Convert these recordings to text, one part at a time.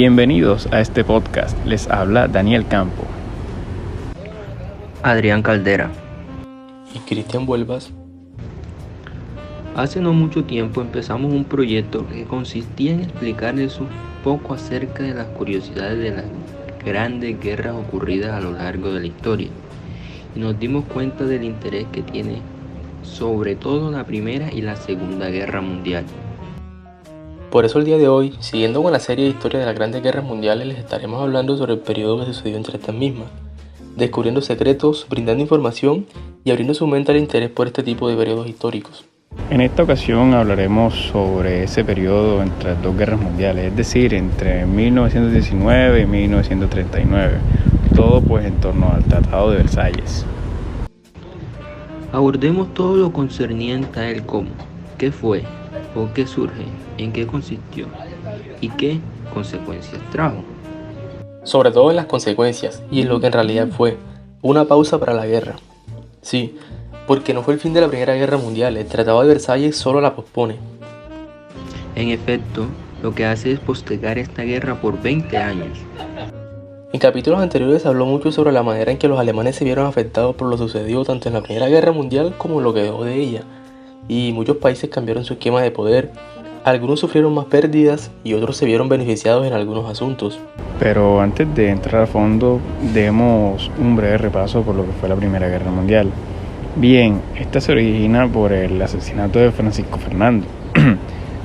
Bienvenidos a este podcast, les habla Daniel Campo, Adrián Caldera y Cristian Vuelvas. Hace no mucho tiempo empezamos un proyecto que consistía en explicarles un poco acerca de las curiosidades de las grandes guerras ocurridas a lo largo de la historia, y nos dimos cuenta del interés que tiene sobre todo la Primera y la Segunda Guerra Mundial. Por eso el día de hoy, siguiendo con la serie de historia de las grandes guerras mundiales, les estaremos hablando sobre el periodo que sucedió entre estas mismas, descubriendo secretos, brindando información y abriendo su mente al interés por este tipo de periodos históricos. En esta ocasión hablaremos sobre ese periodo entre las dos guerras mundiales, es decir, entre 1919 y 1939, todo pues en torno al Tratado de Versalles. Abordemos todo lo concerniente a él como, qué fue, por qué surge, en qué consistió y qué consecuencias trajo. Sobre todo en las consecuencias y en lo que en realidad fue una pausa para la guerra. Sí, porque no fue el fin de la Primera Guerra Mundial, el Tratado de Versalles solo la pospone. En efecto, lo que hace es postergar esta guerra por 20 años. En capítulos anteriores se habló mucho sobre la manera en que los alemanes se vieron afectados por lo sucedido tanto en la Primera Guerra Mundial como lo que dejó de ella, y muchos países cambiaron su esquema de poder, algunos sufrieron más pérdidas y otros se vieron beneficiados en algunos asuntos. Pero antes de entrar a fondo, demos un breve repaso por lo que fue la Primera Guerra Mundial. Bien, esta se origina por el asesinato de Francisco Fernando,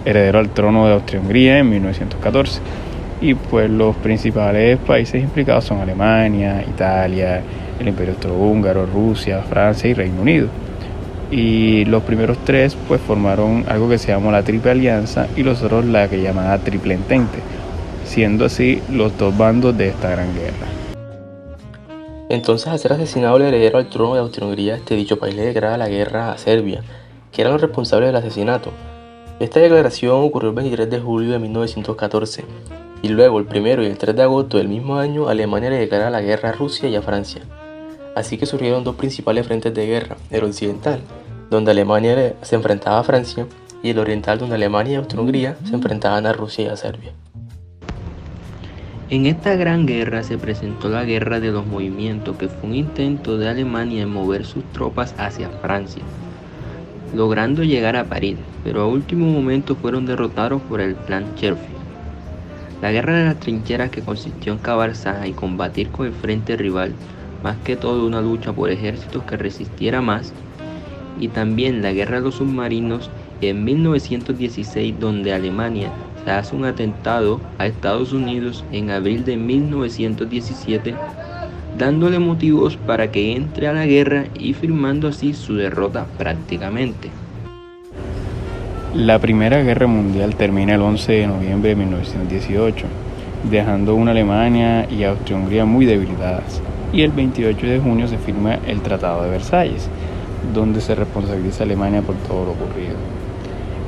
heredero al trono de Austria-Hungría en 1914. Y pues los principales países implicados son Alemania, Italia, el Imperio Austrohúngaro, Rusia, Francia y Reino Unido. Y los primeros tres pues formaron algo que se llamó la Triple Alianza y los otros la que llamaba Triple Entente, siendo así los dos bandos de esta gran guerra. Entonces, al ser asesinado el heredero al trono de Austria-Hungría, dicho país le declara la guerra a Serbia, que eran los responsables del asesinato. Esta declaración ocurrió el 23 de julio de 1914, y luego el 1 y el 3 de agosto del mismo año Alemania le declara la guerra a Rusia y a Francia. Así que surgieron dos principales frentes de guerra, el occidental, donde Alemania se enfrentaba a Francia, y el oriental, donde Alemania y Austria-Hungría se enfrentaban a Rusia y a Serbia. En esta gran guerra se presentó la Guerra de los Movimientos, que fue un intento de Alemania en mover sus tropas hacia Francia, logrando llegar a París, pero a último momento fueron derrotados por el Plan Cherfield. La Guerra de las Trincheras, que consistió en cavar zanja y combatir con el frente rival, más que todo una lucha por ejércitos que resistiera más, y también la Guerra de los Submarinos en 1916, donde Alemania se hace un atentado a Estados Unidos en abril de 1917, dándole motivos para que entre a la guerra y firmando así su derrota prácticamente. La Primera Guerra Mundial termina el 11 de noviembre de 1918, dejando una Alemania y Austria-Hungría muy debilitadas, y el 28 de junio se firma el Tratado de Versalles, donde se responsabiliza a Alemania por todo lo ocurrido.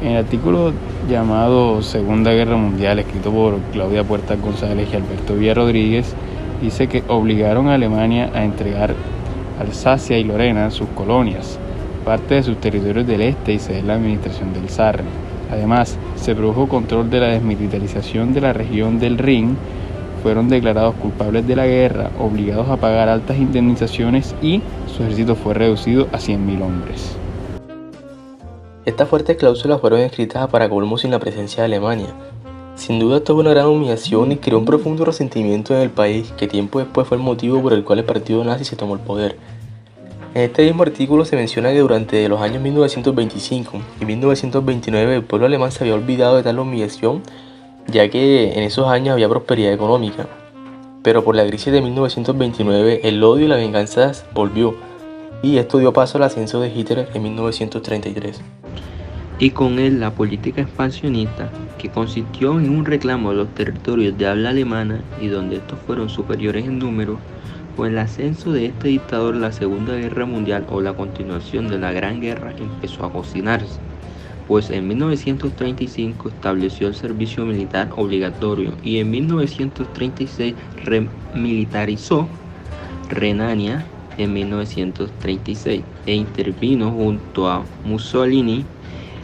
En el artículo llamado Segunda Guerra Mundial, escrito por Claudia Puertas González y Alberto Villa Rodríguez, dice que obligaron a Alemania a entregar Alsacia y Lorena, sus colonias, parte de sus territorios del este y ceder la administración del zar. Además, se produjo control de la desmilitarización de la región del Rin, fueron declarados culpables de la guerra, obligados a pagar altas indemnizaciones y su ejército fue reducido a 100.000 hombres. Estas fuertes cláusulas fueron escritas para colmo sin la presencia de Alemania. Sin duda esto fue una gran humillación y creó un profundo resentimiento en el país, que tiempo después fue el motivo por el cual el partido nazi se tomó el poder. En este mismo artículo se menciona que durante los años 1925 y 1929 el pueblo alemán se había olvidado de tal humillación, ya que en esos años había prosperidad económica. Pero por la crisis de 1929 el odio y la venganza volvió, y esto dio paso al ascenso de Hitler en 1933. Y con él la política expansionista, que consistió en un reclamo de los territorios de habla alemana y donde estos fueron superiores en número. Con el ascenso de este dictador, la Segunda Guerra Mundial, o la continuación de la Gran Guerra, empezó a cocinarse, pues en 1935 estableció el servicio militar obligatorio y en 1936 remilitarizó Renania en 1936 e intervino junto a Mussolini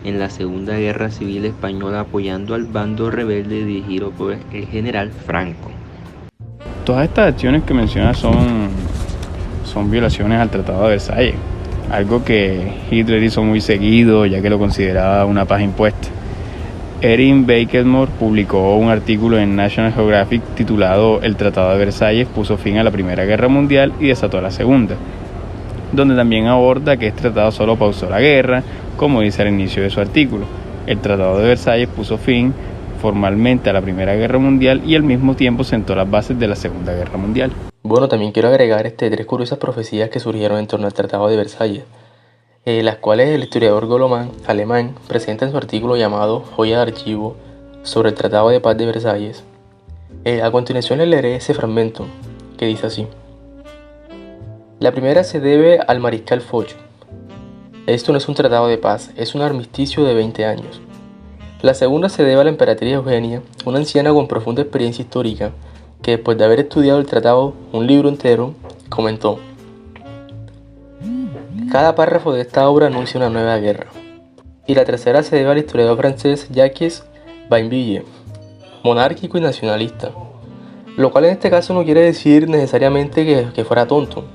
en la Segunda Guerra Civil Española apoyando al bando rebelde dirigido por el general Franco. Todas estas acciones que mencionas son violaciones al Tratado de Versalles, algo que Hitler hizo muy seguido ya que lo consideraba una paz impuesta. Erin Bakemore publicó un artículo en National Geographic titulado "El Tratado de Versalles puso fin a la Primera Guerra Mundial y desató la Segunda", donde también aborda que este tratado solo pausó la guerra, como dice al inicio de su artículo. El Tratado de Versalles puso fin formalmente a la Primera Guerra Mundial y al mismo tiempo sentó las bases de la Segunda Guerra Mundial. Bueno, también quiero agregar tres curiosas profecías que surgieron en torno al Tratado de Versalles, las cuales el historiador Goleman, alemán, presenta en su artículo llamado Joya de Archivo sobre el Tratado de Paz de Versalles. A continuación les leeré ese fragmento, que dice así. La primera se debe al mariscal Foch. Esto no es un tratado de paz, es un armisticio de 20 años. La segunda se debe a la emperatriz Eugenia, una anciana con profunda experiencia histórica, que después de haber estudiado el tratado un libro entero, comentó: cada párrafo de esta obra anuncia una nueva guerra. Y la tercera se debe al historiador francés Jacques Bainville, monárquico y nacionalista, lo cual en este caso no quiere decir necesariamente que fuera tonto.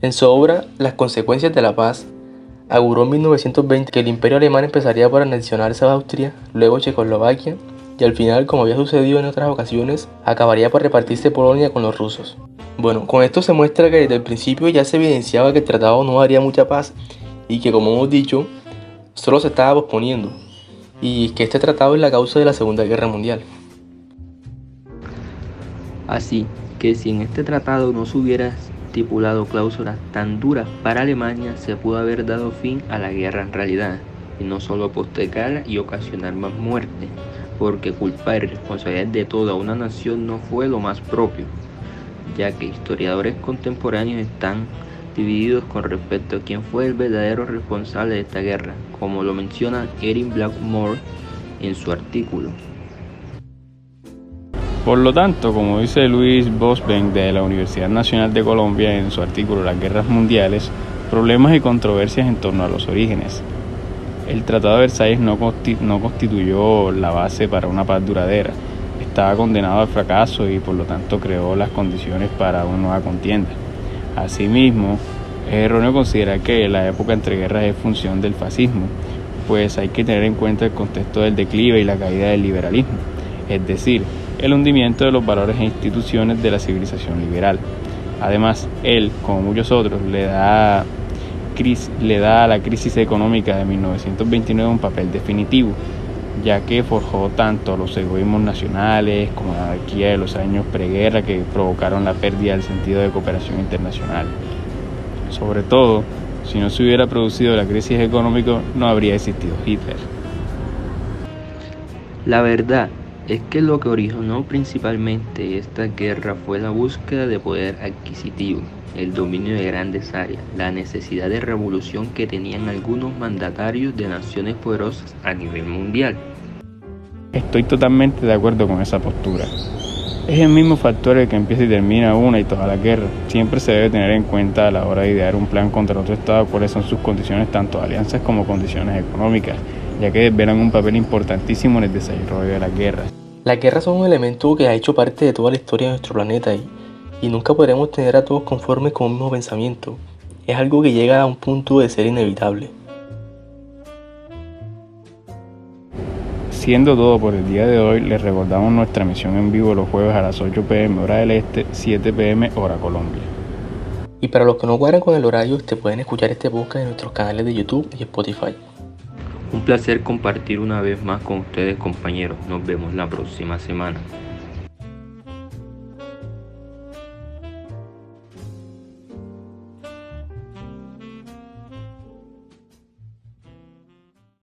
En su obra Las consecuencias de la paz, auguró en 1920 que el imperio alemán empezaría por anexionarse a Austria, luego Checoslovaquia, y al final, como había sucedido en otras ocasiones, acabaría por repartirse Polonia con los rusos. Bueno, con esto se muestra que desde el principio ya se evidenciaba que el tratado no daría mucha paz y que, como hemos dicho, solo se estaba posponiendo, y que este tratado es la causa de la Segunda Guerra Mundial. Así que si en este tratado no se hubiera estipulado cláusulas tan duras para Alemania, se pudo haber dado fin a la guerra en realidad, y no solo postergarla y ocasionar más muerte, porque culpar y responsabilidad de toda una nación no fue lo más propio, ya que historiadores contemporáneos están divididos con respecto a quién fue el verdadero responsable de esta guerra, como lo menciona Erin Bakemore en su artículo. Por lo tanto, como dice Luis Bosben de la Universidad Nacional de Colombia en su artículo Las Guerras Mundiales, problemas y controversias en torno a los orígenes. El Tratado de Versalles no constituyó la base para una paz duradera. Estaba condenado al fracaso y por lo tanto creó las condiciones para una nueva contienda. Asimismo, es erróneo considerar que la época entre guerras es función del fascismo, pues hay que tener en cuenta el contexto del declive y la caída del liberalismo, es decir, el hundimiento de los valores e instituciones de la civilización liberal. Además, él, como muchos otros, le da a la crisis económica de 1929 un papel definitivo, ya que forjó tanto los egoísmos nacionales como la anarquía de los años preguerra que provocaron la pérdida del sentido de cooperación internacional. Sobre todo, si no se hubiera producido la crisis económica, no habría existido Hitler. La verdad es que lo que originó principalmente esta guerra fue la búsqueda de poder adquisitivo, el dominio de grandes áreas, la necesidad de revolución que tenían algunos mandatarios de naciones poderosas a nivel mundial. Estoy totalmente de acuerdo con esa postura. Es el mismo factor el que empieza y termina una y toda la guerra. Siempre se debe tener en cuenta a la hora de idear un plan contra otro estado cuáles son sus condiciones, tanto de alianzas como condiciones económicas, ya que desvelan un papel importantísimo en el desarrollo de las guerras. Las guerras son un elemento que ha hecho parte de toda la historia de nuestro planeta y nunca podremos tener a todos conformes con un mismo pensamiento. Es algo que llega a un punto de ser inevitable. Siendo todo por el día de hoy, les recordamos nuestra emisión en vivo los jueves a las 8 p.m. hora del este, 7 p.m. hora Colombia. Y para los que no cuadran con el horario, pueden escuchar este podcast en nuestros canales de YouTube y Spotify. Un placer compartir una vez más con ustedes, compañeros. Nos vemos la próxima semana.